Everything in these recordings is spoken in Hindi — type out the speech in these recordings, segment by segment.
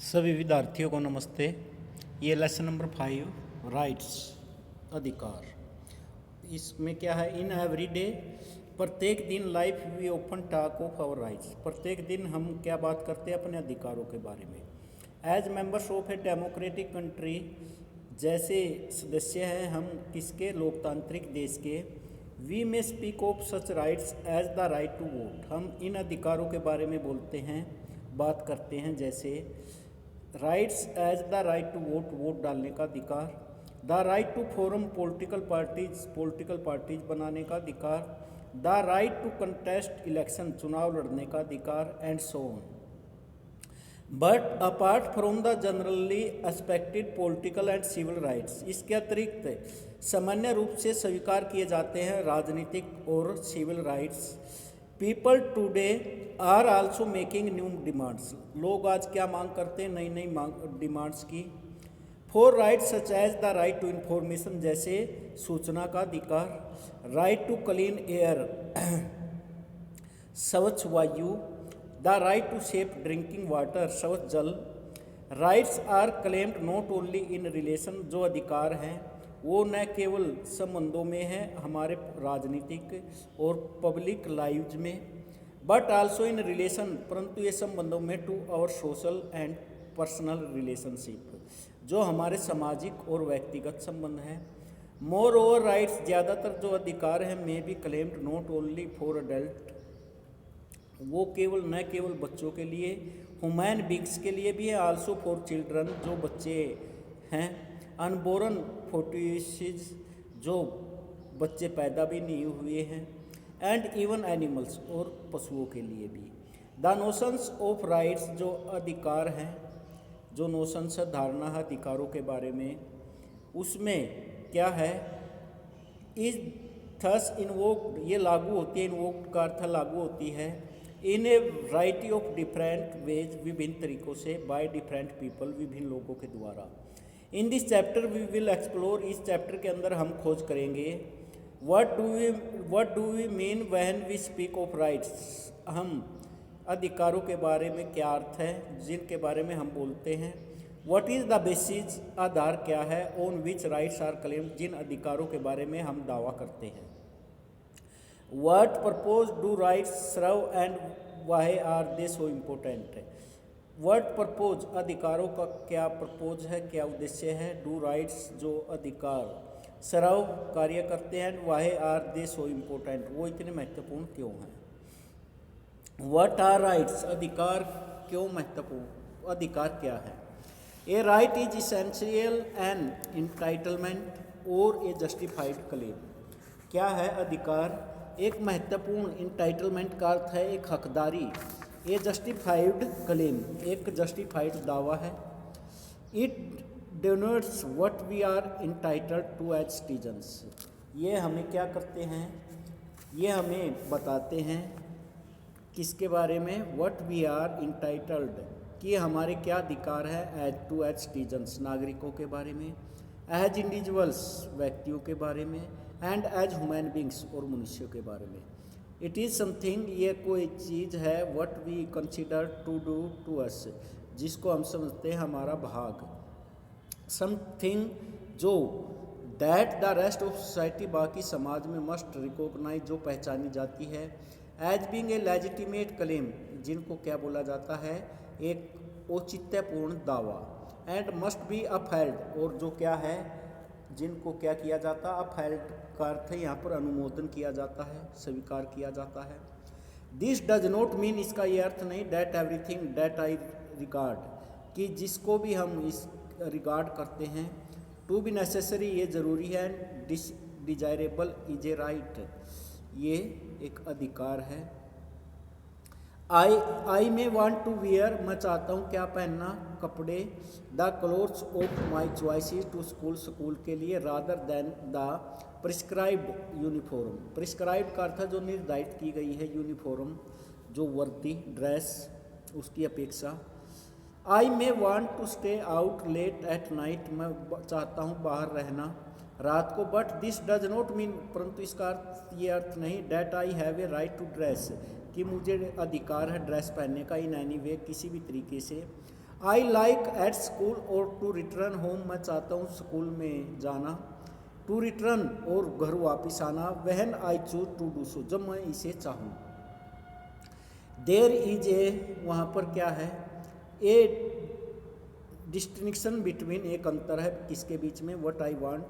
सभी विद्यार्थियों को नमस्ते। ये लेसन नंबर 5 राइट्स अधिकार। इसमें क्या है, इन एवरी डे प्रत्येक दिन life we often talk of our rights. प्रत्येक दिन हम क्या बात करते हैं अपने अधिकारों के बारे में। As members of a democratic country, जैसे सदस्य हैं हम किसके, लोकतांत्रिक देश के। We may speak of such rights as the right to vote. हम इन अधिकारों के बारे में बोलते हैं, बात करते हैं, जैसे rights as the right to vote, vote डालने का अधिकार। The right to form political parties, political parties बनाने का अधिकार। The right to contest election, चुनाव लड़ने का अधिकार, and so on. But apart from the generally expected political and civil rights, इसके अतिरिक्त सामान्य रूप से स्वीकार किए जाते हैं राजनीतिक और civil rights. People today are also making new demands. लोग आज क्या मांग करते हैं, नई नई मांग डिमांड्स की। For rights such as the right to information, जैसे सूचना का अधिकार। राइट टू क्लीन एयर, स्वच्छ वायु। The right to safe drinking water, स्वच्छ जल। Rights are claimed not only in relation, जो अधिकार हैं वो न केवल संबंधों में है हमारे राजनीतिक और पब्लिक लाइव्स में, बट आल्सो इन रिलेशन, परंतु ये संबंधों में to our social and personal relationship, जो हमारे सामाजिक और व्यक्तिगत संबंध हैं। मोर ओवर राइट्स, ज़्यादातर जो अधिकार हैं, में भी claimed not only for adult, वो केवल न केवल बच्चों के लिए, ह्यूमन बींग्स के लिए भी है, आल्सो फॉर चिल्ड्रन, जो बच्चे हैं, अनबोर्न फोर्टिसेज, जो बच्चे पैदा भी नहीं हुए हैं, एंड इवन एनिमल्स, और पशुओं के लिए भी। द नोशंस ऑफ राइट्स, जो अधिकार हैं, जो नोशंस है, धारणा है अधिकारों के बारे में, उसमें क्या है, इज थस इन्वोक्ड, ये लागू होती है, इन्वोक्ड का अर्थ लागू होती है, in a variety of different ways, विभिन्न तरीकों से, बाय डिफरेंट पीपल, विभिन्न लोगों के द्वारा। In this chapter we will explore, इस चैप्टर के अंदर हम खोज करेंगे what do we mean when we speak of rights. हम अधिकारों के बारे में क्या अर्थ है जिनके बारे में हम बोलते हैं। व्हाट इज़ द बेसिस, आधार क्या है, on which rights are claimed, जिन अधिकारों के बारे में हम दावा करते हैं। What purpose do rights serve and why are they so important. Word propose, अधिकारों का क्या प्रपोज है, क्या उद्देश्य है। डू राइट्स, जो अधिकार सर्व कार्य करते हैं, why are they so important, वो इतने महत्वपूर्ण क्यों हैं। व्हाट आर राइट्स, अधिकार क्यों महत्वपूर्ण, अधिकार क्या है। A right is essential an entitlement और ए जस्टिफाइड क्लेम। क्या है अधिकार, एक महत्वपूर्ण, इंटाइटलमेंट का अर्थ है एक हकदारी, ये जस्टिफाइड क्लेम, एक जस्टिफाइड दावा है। It denotes what we are entitled to as citizens, ये हमें क्या करते हैं, ये हमें बताते हैं किसके बारे में, व्हाट वी आर इंटाइटल्ड, कि हमारे क्या अधिकार है, एज टू एज सिटीजन्स, नागरिकों के बारे में, एज इंडिविजुअल्स, व्यक्तियों के बारे में, एंड एज ह्यूमन बींग्स, और मनुष्यों के बारे में। इट इज़ समथिंग, ये कोई चीज़ है, what we consider to due to us, जिसको हम समझते हैं हमारा भाग। समथिंग, जो that the rest of society, बाकी समाज में, मस्ट रिकॉग्नाइज, जो पहचानी जाती है, as being a legitimate claim, जिनको क्या बोला जाता है, एक औचित्यपूर्ण दावा, एंड मस्ट बी अपहेल्ड, और जो क्या है, जिनको क्या किया जाता, अपहेल्ड का अर्थ है यहाँ पर अनुमोदन किया जाता है, स्वीकार किया जाता है। दिस डज नॉट मीन, इसका ये अर्थ नहीं, that everything that I regard, कि जिसको भी हम इस रिगार्ड करते हैं, टू बी नेसेसरी, ये ज़रूरी है, डिजायरेबल इज ए राइट, ये एक अधिकार है। I may want to wear, मैं चाहता हूँ क्या पहनना, कपड़े। The clothes of my choices to school, school के लिए, rather than the prescribed uniform, prescribed का अर्थ जो निर्धारित की गई है, यूनिफॉर्म जो वर्दी, ड्रेस, उसकी अपेक्षा। I may want to stay out late at night, मैं चाहता हूँ बाहर रहना रात को। But this does not mean, परंतु इसका अर्थ ये अर्थ नहीं, that I have a right to dress, कि मुझे अधिकार है ड्रेस पहनने का, इन एनी वे, किसी भी तरीके से। आई लाइक एट स्कूल और टू रिटर्न होम, मैं चाहता हूँ स्कूल में जाना। टू रिटर्न और घर वापिस आना। When I choose to do so, जब मैं इसे चाहूँ। देयर इज ए, वहाँ पर क्या है, ए डिस्टिंक्शन बिटवीन, एक अंतर है किसके बीच में, व्हाट आई वांट,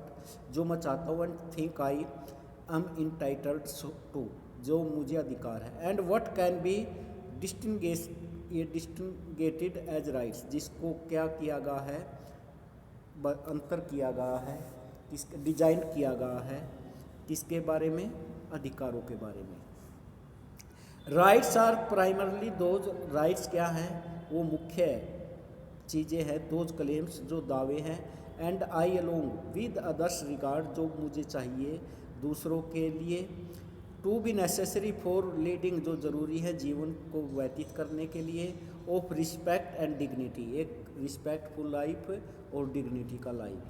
जो मैं चाहता हूँ, and think I am entitled to, जो मुझे अधिकार है, and what can be distinguished as rights, जिसको क्या किया गया है, अंतर किया गया है, डिजाइन किया गया है किसके बारे में, अधिकारों के बारे में। Rights are primarily those, rights क्या हैं, वो मुख्य चीज़ें हैं, दोज क्लेम्स, जो दावे हैं, and I along with others regard, जो मुझे चाहिए दूसरों के लिए, to be necessary for leading, जो ज़रूरी है जीवन को व्यतीत करने के लिए, ऑफ रिस्पेक्ट एंड डिग्निटी, एक रिस्पेक्टफुल लाइफ और डिग्निटी का लाइफ।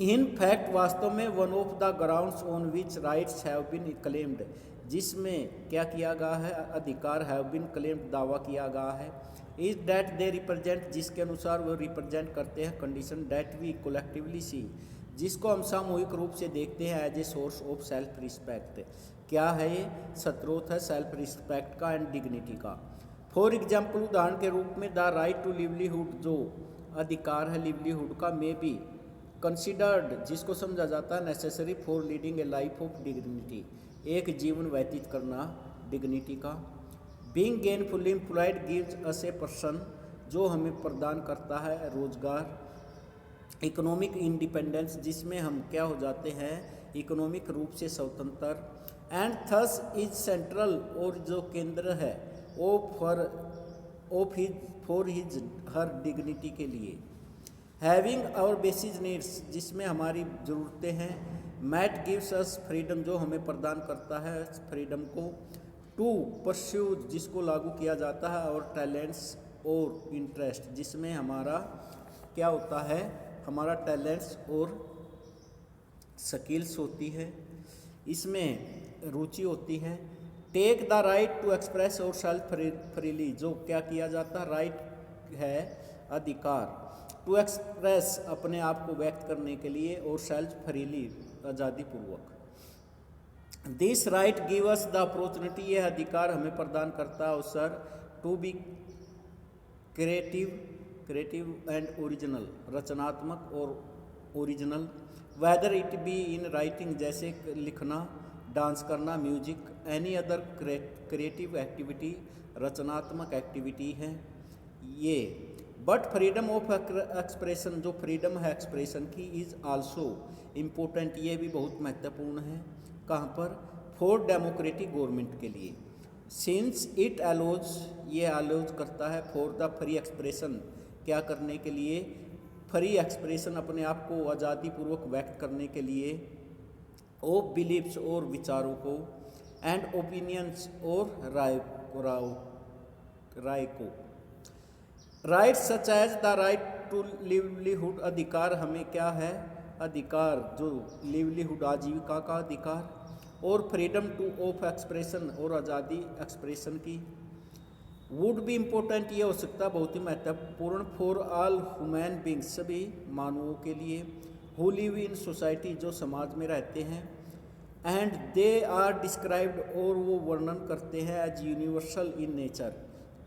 इन फैक्ट, वास्तव में, one of the grounds on which rights have been claimed, जिसमें क्या किया गया है, अधिकार हैव बीन क्लेम्ड, दावा किया गया है, इज डैट दे रिप्रेजेंट, जिसके अनुसार वो रिप्रेजेंट करते हैं, condition that we collectively see, जिसको हम सामूहिक रूप से देखते हैं, as a source of self respect, क्या है ये, स्रोत है सेल्फ रिस्पेक्ट का एंड डिग्निटी का। फॉर एग्जाम्पल, उदाहरण के रूप में, द राइट टू लिवलीहुड, जो अधिकार है लिवलीहुड का, मे बी कंसिडर्ड, जिसको समझा जाता है necessary for leading a life of dignity, एक जीवन व्यतीत करना डिग्निटी का। Being gainfully employed gives us a person, जो हमें प्रदान करता है रोजगार। इकोनॉमिक इंडिपेंडेंस, जिसमें हम क्या हो जाते हैं, इकोनॉमिक रूप से स्वतंत्र। एंड थस इज सेंट्रल, और जो केंद्र है वो फॉर हिज हर डिग्निटी के लिए। हैविंग आवर बेसिक नीड्स, जिसमें हमारी ज़रूरतें हैं। मैट गिव्स अस फ्रीडम, जो हमें प्रदान करता है फ्रीडम को। टू परस्यू, जिसको लागू किया जाता है, और टैलेंट्स और इंटरेस्ट, जिसमें हमारा क्या होता है, हमारा टैलेंट्स और स्किल्स होती है, इसमें रुचि होती है। Take the right to express our self freely, जो क्या किया जाता है, राइट है, अधिकार, टू एक्सप्रेस, अपने आप को व्यक्त करने के लिए, और सेल्फ फ्रीली, आज़ादी पूर्वक। This right give us the opportunity, यह अधिकार हमें प्रदान करता है अवसर, to be creative and original, रचनात्मक और original. Whether it be in writing, जैसे लिखना, डांस करना, music, any other creative activity, रचनात्मक एक्टिविटी है ये। बट फ्रीडम ऑफ एक्सप्रेशन, जो फ्रीडम है एक्सप्रेशन की, इज आल्सो इम्पोर्टेंट, ये भी बहुत महत्वपूर्ण है। कहाँ पर, फॉर डेमोक्रेटिक गवर्नमेंट के लिए। सिंस इट अलोज, ये अलोज करता है, फॉर द फ्री एक्सप्रेशन, क्या करने के लिए, फ्री एक्सप्रेशन, अपने आप को आज़ादी पूर्वक व्यक्त करने के लिए, ऑफ बिलीव्स, और विचारों को, एंड ओपिनियंस, और राय को। Right such as the right to livelihood, अधिकार हमें क्या है, अधिकार जो लिवलीहुड, आजीविका का अधिकार, और फ्रीडम टू ऑफ एक्सप्रेशन, और आज़ादी एक्सप्रेशन की। वुड भी इम्पोर्टेंट, ये हो सकता है बहुत ही महत्वपूर्ण, फॉर ऑल ह्यूमन बींग्स, सभी मानवों के लिए, हु लिव इन सोसाइटी, जो समाज में रहते हैं, एंड दे आर डिस्क्राइब्ड, और वो वर्णन करते हैं, एज यूनिवर्सल इन नेचर,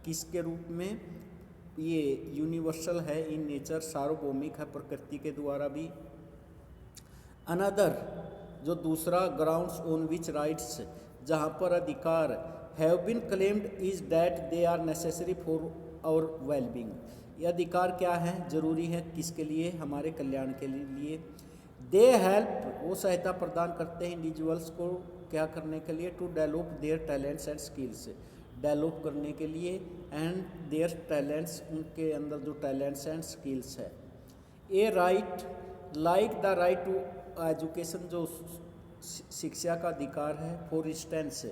किसके रूप में, ये यूनिवर्सल है इन नेचर, सार्वभौमिक है प्रकृति के द्वारा भी। अनदर, जो दूसरा, ग्राउंड्स ऑन विच राइट्स, जहाँ पर अधिकार have been claimed, is that they are necessary for our wellbeing, ये अधिकार क्या है, जरूरी है किसके लिए, हमारे कल्याण के लिए। दे हेल्प, वो सहायता प्रदान करते हैं इंडिविजुअल्स को, क्या करने के लिए, to develop their talents and skills, develop करने के लिए, एंड देयर टैलेंट्स, उनके अंदर जो टैलेंट्स एंड स्किल्स है। A right like the right to education, जो शिक्षा का अधिकार है। फॉर इंस्टेंस,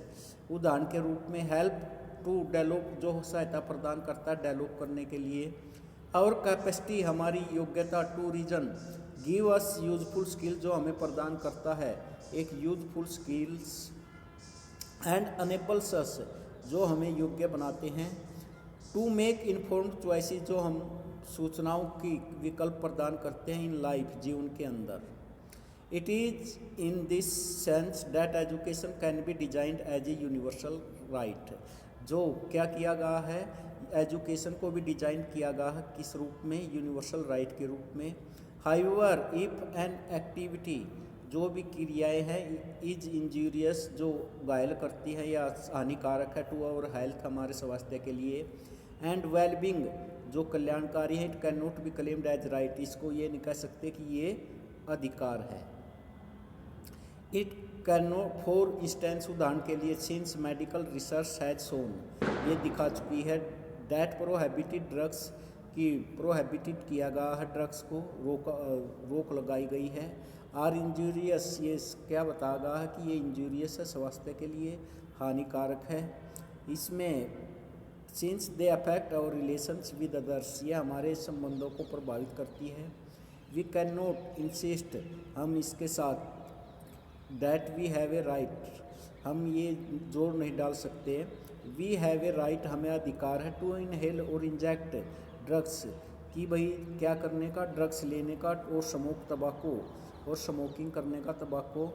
उदाहरण के रूप में, हेल्प टू डेवलप, जो सहायता प्रदान करता है डेवलप करने के लिए। और कैपेसिटी, हमारी योग्यता। To reason give us useful skill, जो हमें प्रदान करता है एक useful skills. And enables us, जो हमें योग्य बनाते हैं, टू मेक इन्फॉर्म्ड चॉइसेस, जो हम सूचनाओं की विकल्प प्रदान करते हैं इन लाइफ, जीवन के अंदर। It is in this sense that education can be designed as a universal right. जो क्या किया गया है, एजुकेशन को भी डिजाइन किया गया है किस रूप में, यूनिवर्सल राइट के रूप में। हाउएवर इफ एन एक्टिविटी, जो भी क्रियाएं हैं, इज इंजूरियस, जो घायल करती है या हानिकारक है, टू आवर हेल्थ, हमारे स्वास्थ्य के लिए, एंड वेलबींग, जो कल्याणकारी है, it can not be claimed as right, इसको ये नहीं कह सकते कि ये अधिकार है। It can not, for instance, उदाहरण के लिए, since medical research has shown, ये दिखा चुकी है, दैट प्रोहिबिटेड ड्रग्स, की प्रोहिबिटेड किया गया है ड्रग्स को, रोक लगाई गई है। आर इंजूरियस, ये क्या बताया गया है कि ये इंजूरियस है, स्वास्थ्य के लिए हानिकारक है। इसमें since they affect our relations with others, ये हमारे संबंधों को प्रभावित करती है। वी कैन नॉट इंसिस्ट, हम इसके साथ that we have a right, हम ये जोर नहीं डाल सकते। वी हैव ए राइट, हमें अधिकार है, टू इनहेल और इंजेक्ट ड्रग्स, कि भाई क्या करने का, ड्रग्स लेने का, और स्मोक तंबाकू, और स्मोकिंग करने का तंबाकू।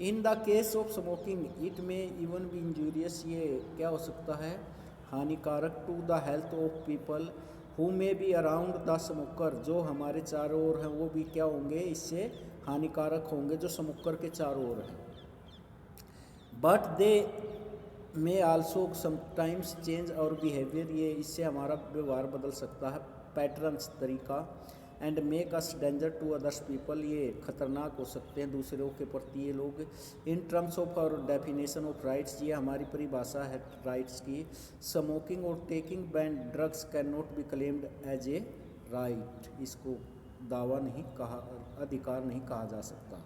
In the case of smoking it may even be injurious, ये क्या हो सकता है, हानिकारक, to the health of people who may be around the smoker, जो हमारे चारों ओर हैं वो भी क्या होंगे, इससे हानिकारक होंगे, जो स्मोकर के चारों ओर हैं। But they may also sometimes change our behaviour, ये इससे हमारा व्यवहार बदल सकता है, पैटर्न्स, तरीका। And make us danger to others people, ये खतरनाक हो सकते हैं दूसरों के प्रति ये लोग। In terms of our definition of rights, ये हमारी परिभाषा है राइट्स की। स्मोकिंग और taking banned drugs can not be claimed as a right, इसको दावा नहीं कहा, अधिकार नहीं कहा जा सकता।